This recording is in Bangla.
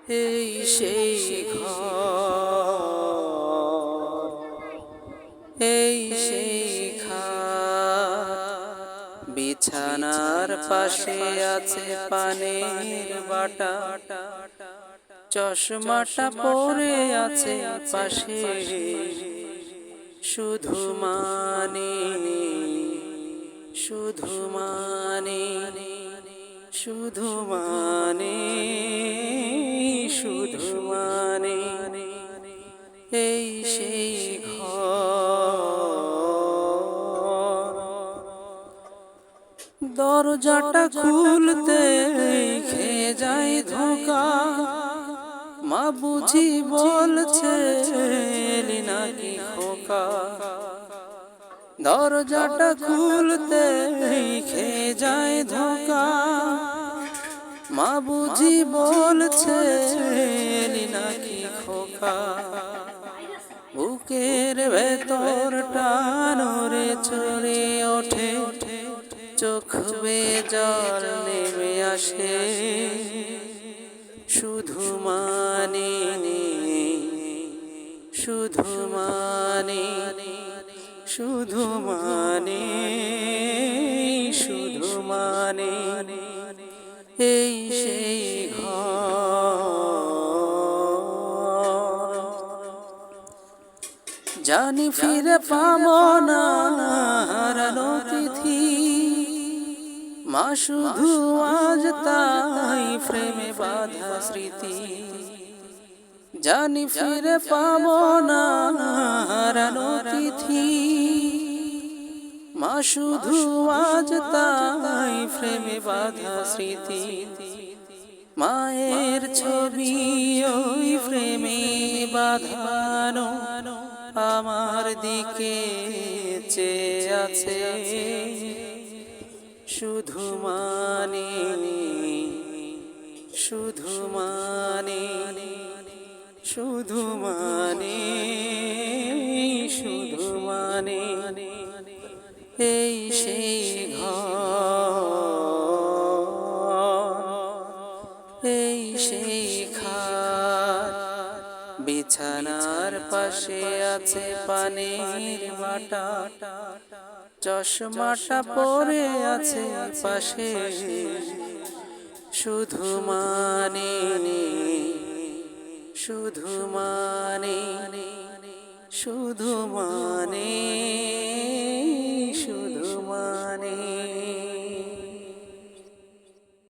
এই সেই ঘর, এই সেই খাট, বিছানার পাশে আছে পানের বাটা, চশমাটা পরে আছে পাশে, শুধু মানে, শুধু মানে, শুধু মানে, শুধু মানে, এই সেই ঘর। দরজাটা খুলতে খেয়ে যায় ধোকা, মা বুঝি বলছে এলি নাকি খোকা। দরজাটা খুলতে খেয়ে যায় ধোকা, মা বুঝি বলছে এলি নাকি খোকা। বুকের ভেতর টানরে চড়ে ওঠে, চোখ বেয়ে জল নেমে আসে, শুধু মানে, শুধু মানে, শুধু মানে, শুধু মানে, এই সেই ঘর। জানি ফিরে পাবো না হারানো তিথি, মা শুধু আজ তাই প্রেমে বাঁধা স্মৃতি। জানি ফিরে পাবো না হারানো তিথি, মা শুধু আজ তাই প্রেমে বাঁধা স্মৃতি। মায়ের ছবি ওই প্রেমে বাঁধানো, আমার দিকে চেয়ে আছে, শুধু মানে, শুধু মানে, শুধু মানে, শুধু মানে, এই সেই ঘর, এই সেই খাট, বিছানার পাশে আছে পানের বাটা, চশমাটা পরে আছে পাশে, শুধু মানে, শুধু মানে, শুধু মানে।